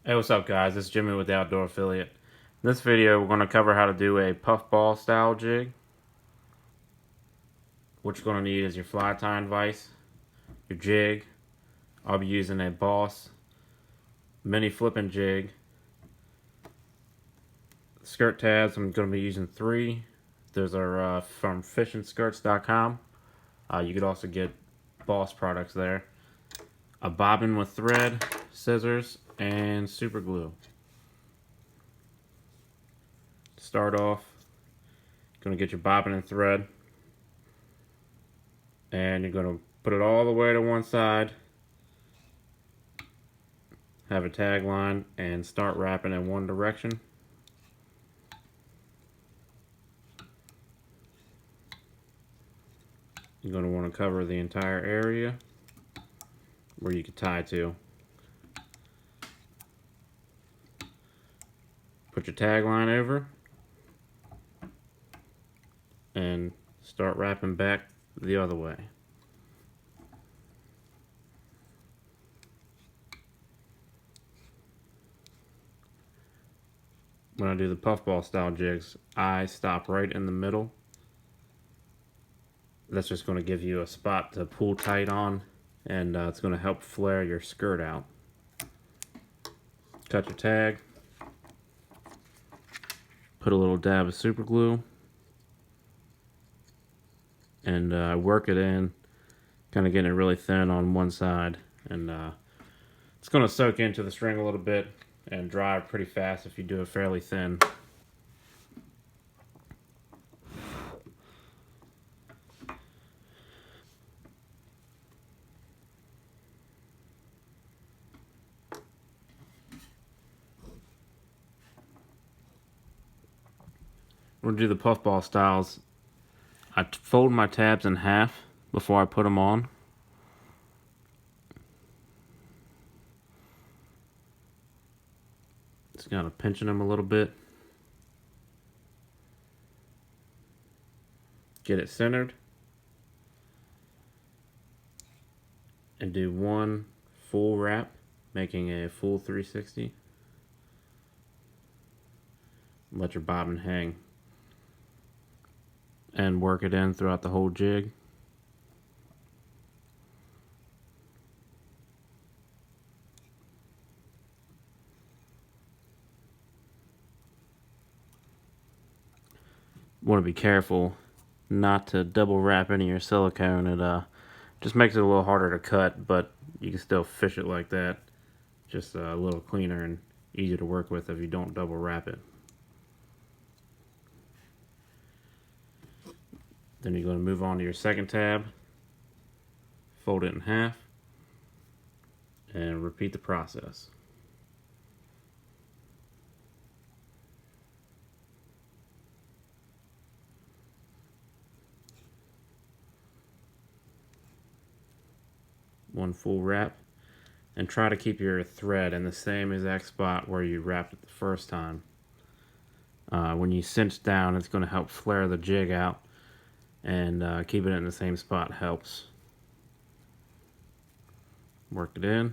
Hey, what's up guys? This is Jimmy with the Outdoor Affiliate. In this video we're going to cover how to do a puffball style jig. What you're going to need is your fly tying vise, your jig. I'll be using a Boss mini flipping jig. Skirt tabs, I'm going to be using 3. Those are from fishandskirts.com. You could also get Boss products there. A bobbin with thread, scissors, and super glue. Start off, going to get your bobbin and thread, and you're going to put it all the way to one side, have a tag line, and start wrapping in one direction. You're going to want to cover the entire area where you can tie to. Put your tag line over and start wrapping back the other way. When I do the puffball style jigs, I stop right in the middle. That's just going to give you a spot to pull tight on, and it's going to help flare your skirt out. Cut your tag, put a little dab of super glue, and work it in, kind of getting it really thin on one side, and it's going to soak into the string a little bit and dry pretty fast if you do it fairly thin. We're going to do the puffball styles. I fold my tabs in half before I put them on. Just kind of pinching them a little bit. Get it centered. And do one full wrap, making a full 360. Let your bobbin hang. And work it in throughout the whole jig. Want to be careful not to double wrap any of your silicone. It just makes it a little harder to cut, but you can still fish it like that. Just a little cleaner and easier to work with if you don't double wrap it. Then you're going to move on to your second tab, fold it in half, and repeat the process. One full wrap, and try to keep your thread in the same exact spot where you wrapped it the first time. When you cinch down, it's going to help flare the jig out, and keeping it in the same spot helps. Work it in.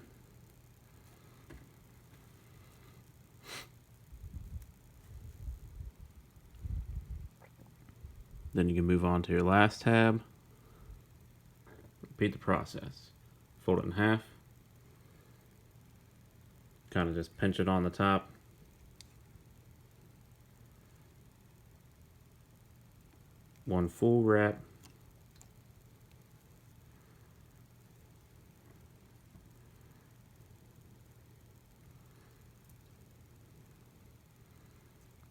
Then you can move on to your last tab. Repeat the process. Fold it in half. Kind of just pinch it on the top. One full wrap.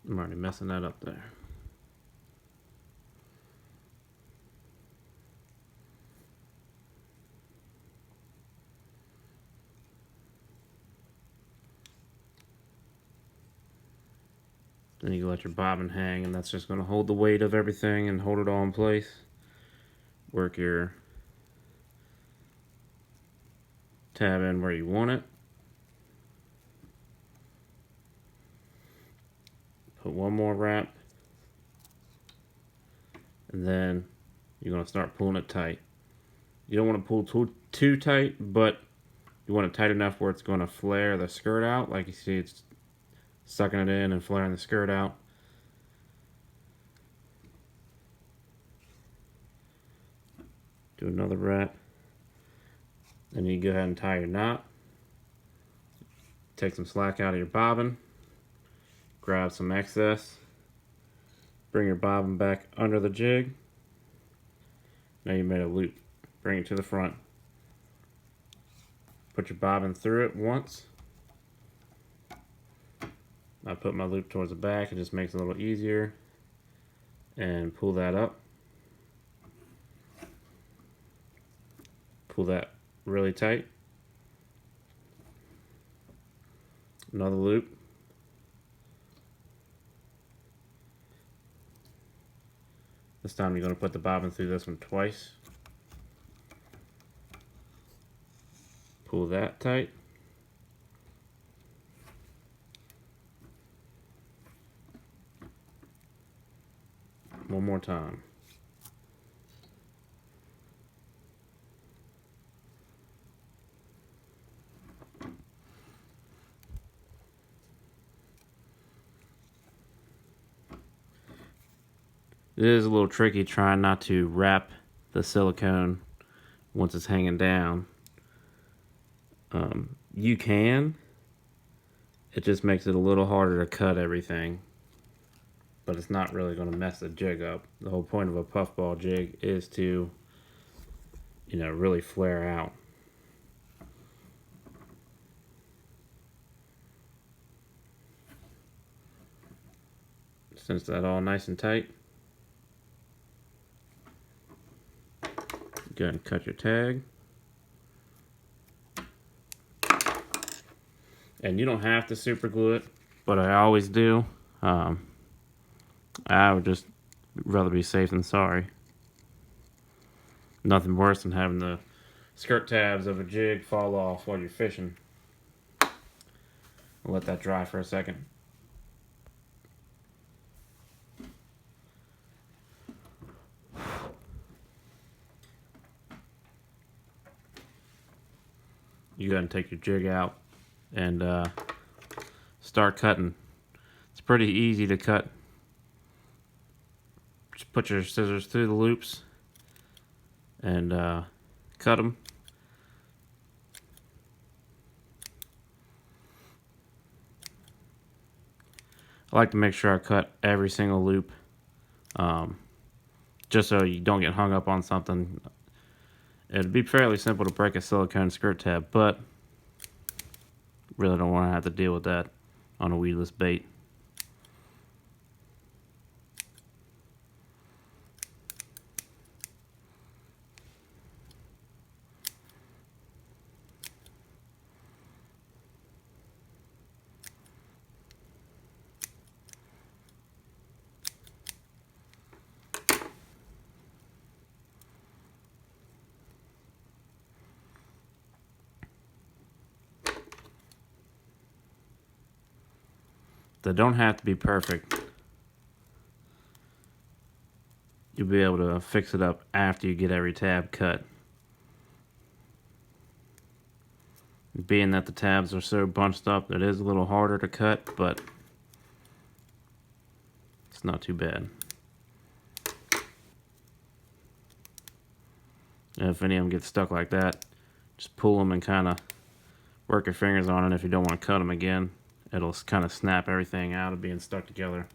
I'm already messing that up there. Then you let your bobbin hang, and that's just going to hold the weight of everything and hold it all in place. Work your tab in where you want it. Put one more wrap, and then you're going to start pulling it tight. You don't want to pull too tight, but You want it tight enough where it's going to flare the skirt out. Like you see, it's sucking it in and flaring the skirt out. Do another wrap. Then you go ahead and tie your knot. Take some slack out of your bobbin. Grab some excess. Bring your bobbin back under the jig. Now you made a loop. Bring it to the front. Put your bobbin through it once. I put my loop towards the back. It just makes it a little easier. And pull that up. Pull that really tight. Another loop. This time you're going to put the bobbin through this one twice. Pull that tight. One more time. It is a little tricky trying not to wrap the silicone once it's hanging down. You can. It just makes it a little harder to cut everything. But it's not really going to mess the jig up. The whole point of a puffball jig is to, really flare out. Cinch that all nice and tight. Go ahead and cut your tag. And you don't have to super glue it, but I always do. I would just rather be safe than sorry. Nothing worse than having the skirt tabs of a jig fall off while you're fishing. I'll let that dry for a second. You go ahead and take your jig out and start cutting. It's pretty easy to cut. Just put your scissors through the loops and cut them. I like to make sure I cut every single loop, just so you don't get hung up on something. It'd be fairly simple to break a silicone skirt tab, but really don't want to have to deal with that on a weedless bait. They don't have to be perfect. You'll be able to fix it up after you get every tab cut. Being that the tabs are so bunched up, it is a little harder to cut, but it's not too bad. And if any of them get stuck like that, just pull them and kind of work your fingers on it if you don't want to cut them again. It'll kind of snap everything out of being stuck together.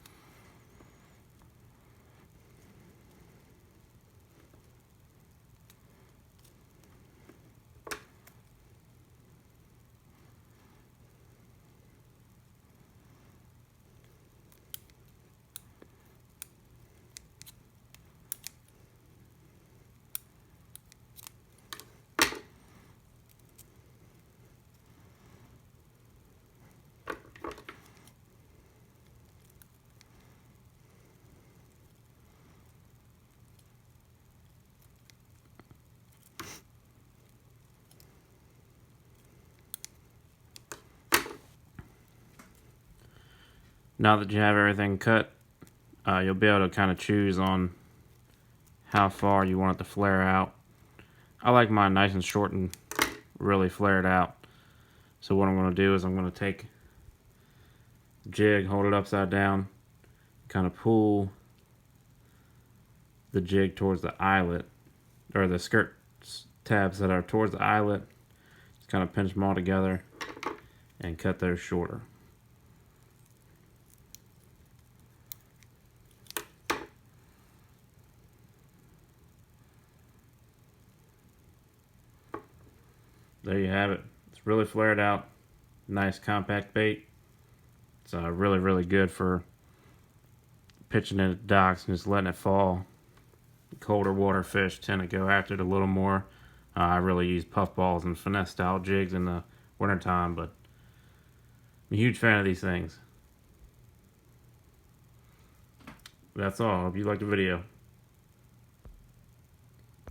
Now that you have everything cut, you'll be able to kind of choose on how far you want it to flare out. I like mine nice and short and really flared out. So what I'm going to do is I'm going to take the jig, hold it upside down, kind of pull the jig towards the eyelet, or the skirt tabs that are towards the eyelet. Just kind of pinch them all together and cut those shorter. There you have it. It's really flared out. Nice compact bait. It's really, really good for pitching it at docks and just letting it fall. Colder water fish tend to go after it a little more. I really use puffballs and finesse style jigs in the wintertime, but I'm a huge fan of these things. That's all. Hope you liked the video.